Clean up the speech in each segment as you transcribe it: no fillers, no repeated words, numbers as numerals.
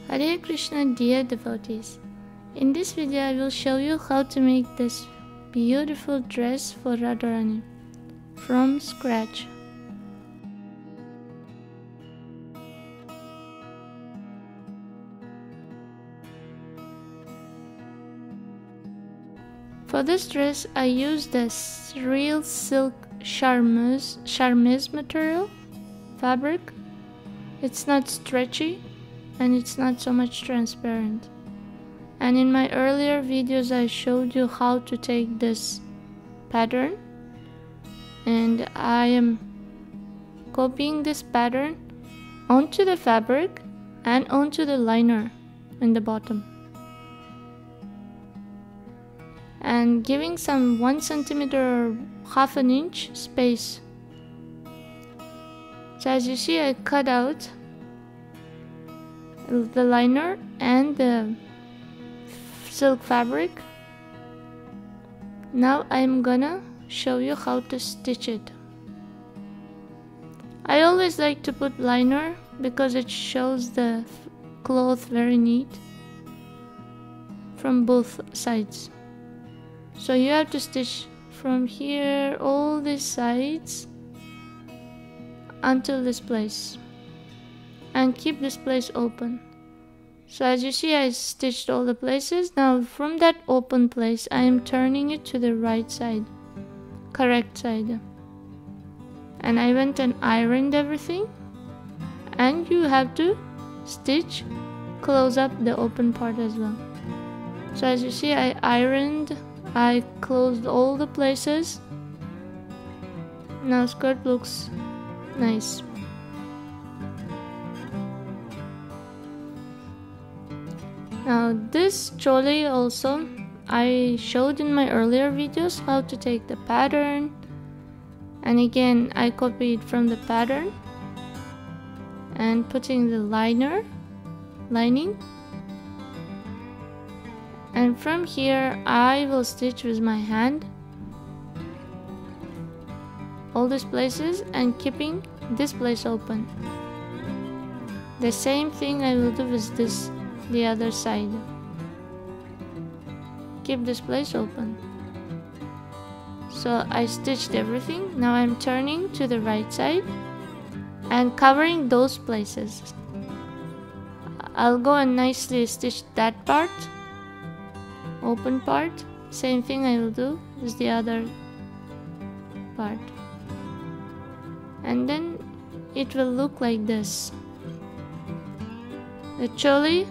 Hare Krishna, dear devotees. In this video I will show you how to make this beautiful dress for Radharani from scratch. For this dress I used this real silk charmeuse material fabric. It's not stretchy and it's not so much transparent. And in my earlier videos I showed you how to take this pattern, and I am copying this pattern onto the fabric and onto the liner in the bottom, and giving some 1 centimeter or half an inch space. So as you see, I cut out the liner and the silk fabric. Now I'm gonna show you how to stitch it. I always like to put liner because it shows the cloth very neat from both sides. So you have to stitch from here all these sides until this place, and keep this place open. So as you see, I stitched all the places. Now from that open place I am turning it to the right side, correct side, and I went and ironed everything. And you have to stitch close up the open part as well. So as you see, I ironed, I closed all the places. Now skirt looks nice. Now this choli also I showed in my earlier videos how to take the pattern, and again I copied from the pattern and putting the lining, and from here I will stitch with my hand all these places and keeping this place open. The same thing I will do with the other side. Keep this place open. So I stitched everything. Now I'm turning to the right side and covering those places. I'll go and nicely stitch that part, open part. Same thing I will do with the other part. And then it will look like this. The choli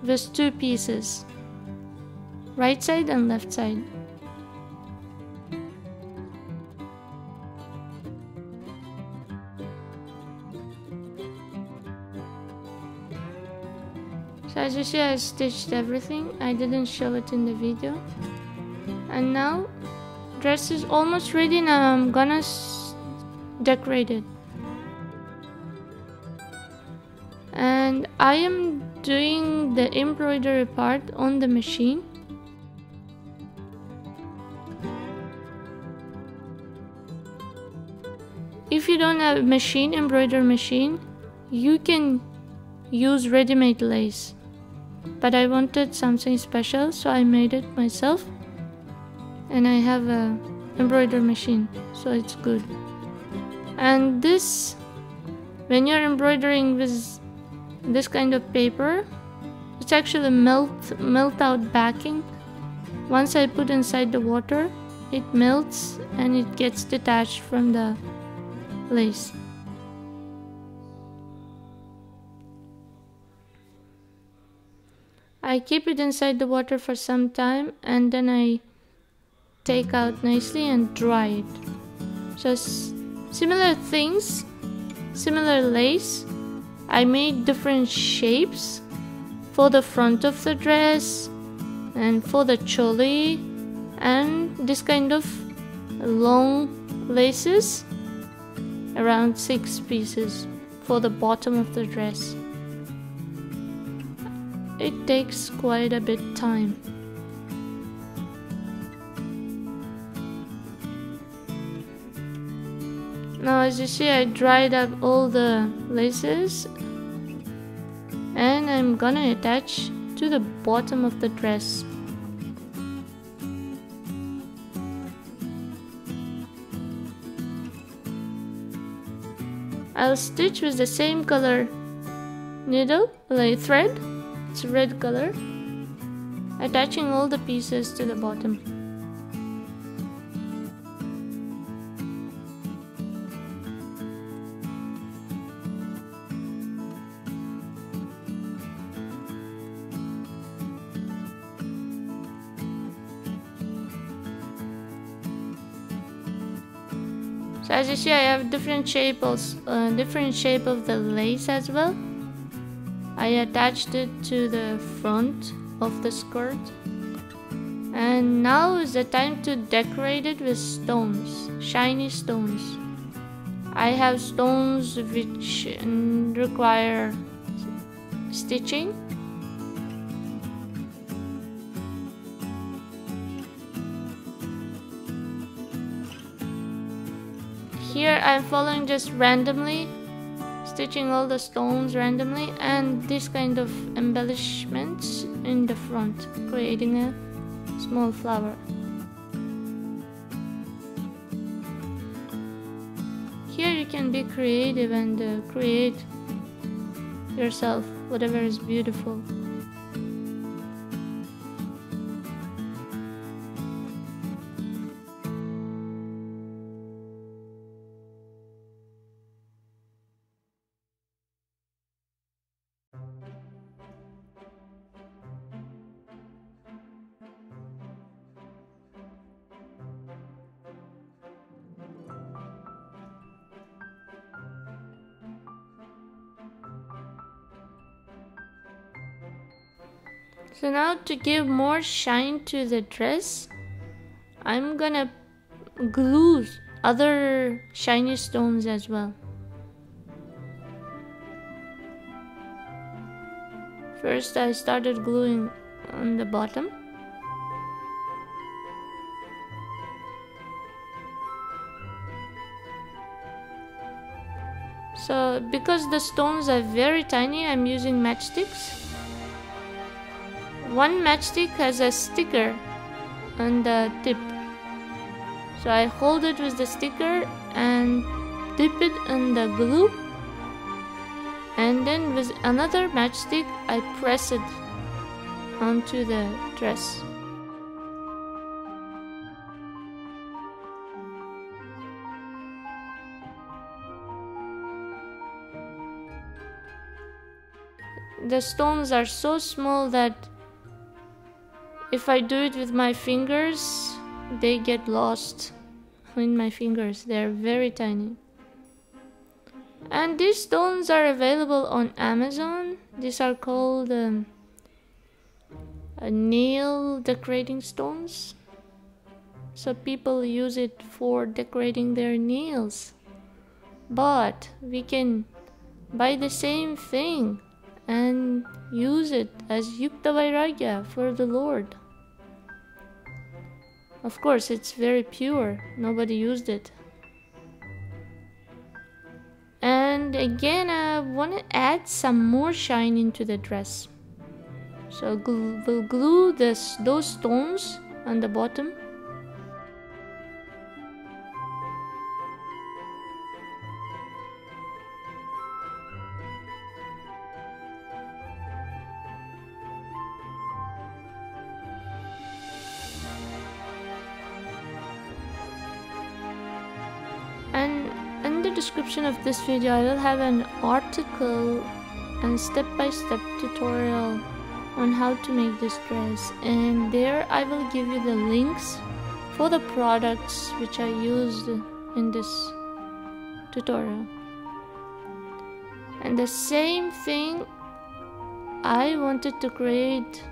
with 2 pieces, right side and left side. So as you see, I stitched everything. I didn't show it in the video. And now dress is almost ready. Now I'm gonna decorate it. And I am doing the embroidery part on the machine. If you don't have a embroidery machine, you can use ready-made lace, but I wanted something special, so I made it myself, and I have a embroidery machine, so it's good. And this, when you're embroidering with this kind of paper, it's actually melt out backing. Once I put inside the water, it melts and it gets detached from the lace. I keep it inside the water for some time, and then I take out nicely and dry it. So similar things, similar lace. I made different shapes for the front of the dress and for the choli, and this kind of long laces, around 6 pieces for the bottom of the dress. It takes quite a bit time. Now as you see, I dried up all the laces and then I'm gonna attach to the bottom of the dress. I'll stitch with the same color needle, like thread, it's red color, attaching all the pieces to the bottom. So as you see, I have different shape of the lace as well. I attached it to the front of the skirt. And now is the time to decorate it with stones, shiny stones. I have stones which require stitching. Here I'm following just randomly, stitching all the stones randomly, and this kind of embellishments in the front, creating a small flower. Here you can be creative and create yourself whatever is beautiful. So now to give more shine to the dress, I'm gonna glue other shiny stones as well. First I started gluing on the bottom. So because the stones are very tiny, I'm using matchsticks. One matchstick has a sticker on the tip. So I hold it with the sticker and dip it in the glue. And then with another matchstick, I press it onto the dress. The stones are so small that if I do it with my fingers, they get lost in my fingers. They're very tiny. And these stones are available on Amazon. These are called nail decorating stones. So people use it for decorating their nails. But we can buy the same thing and use it as Yukta Vairagya for the Lord. Of course, it's very pure. Nobody used it. And again, I want to add some more shine into the dress. So we'll glue those stones on the bottom. And in the description of this video, I will have an article and step-by-step tutorial on how to make this dress, and there I will give you the links for the products which I used in this tutorial. And the same thing, I wanted to create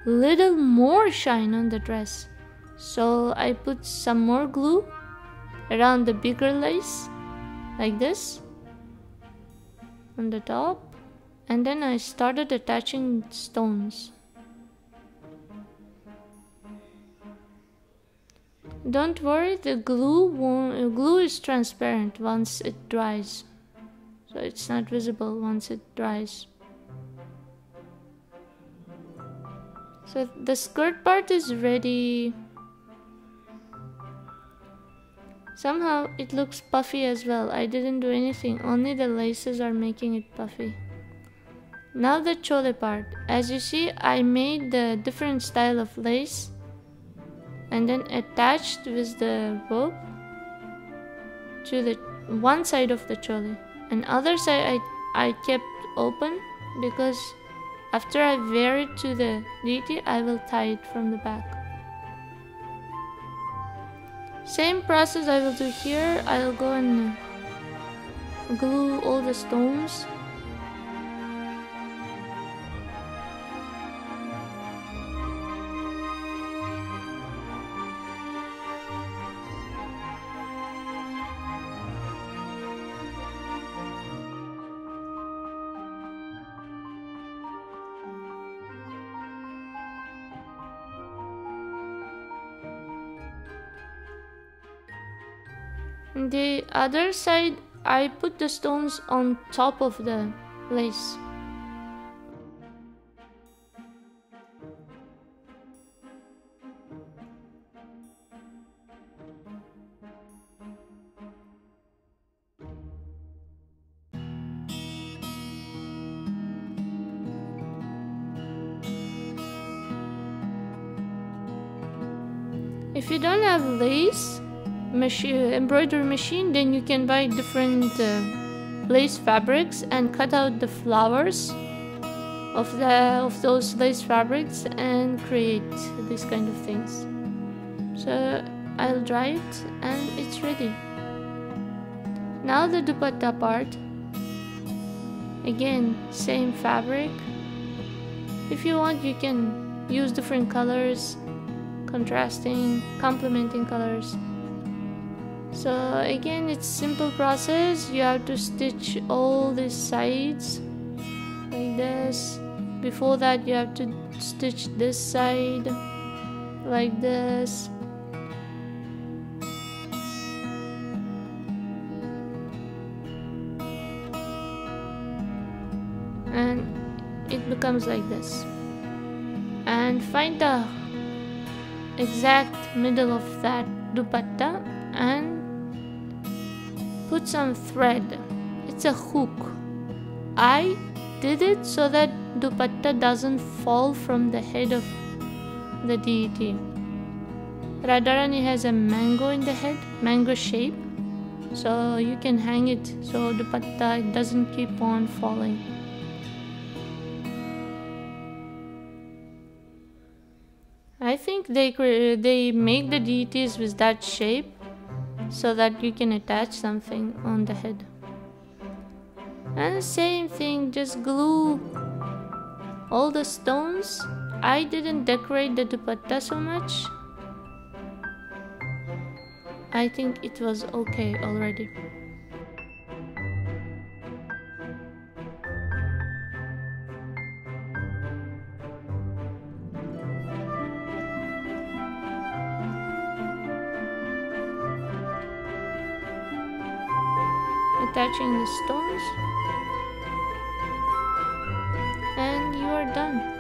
little more shine on the dress, so I put some more glue around the bigger lace like this on the top, and then I started attaching stones. Don't worry, the glue is transparent once it dries, so it's not visible once it dries. So the skirt part is ready. Somehow it looks puffy as well. I didn't do anything, only the laces are making it puffy. Now the chole part. As you see, I made the different style of lace and then attached with the rope to the one side of the chole, and other side I kept open because after I wear it to the deity, I will tie it from the back. Same process I will do here. I'll go and glue all the stones. The other side, I put the stones on top of the lace. If you don't have lace, embroidery machine, then you can buy different lace fabrics and cut out the flowers of those lace fabrics and create these kind of things. So I'll dry it and it's ready. Now the dupatta part. Again, same fabric. If you want, you can use different colors, contrasting, complementing colors. So again, it's simple process. You have to stitch all the sides like this. Before that, you have to stitch this side like this. And it becomes like this. And find the exact middle of that dupatta and put some thread. It's a hook. I did it so that dupatta doesn't fall from the head of the deity. Radharani has a mango in the head, mango shape, so you can hang it so dupatta doesn't keep on falling. I think they make the deities with that shape so that you can attach something on the head. And the same thing, just glue all the stones. I didn't decorate the dupatta so much. I think it was okay already. Attaching the stones, and you are done.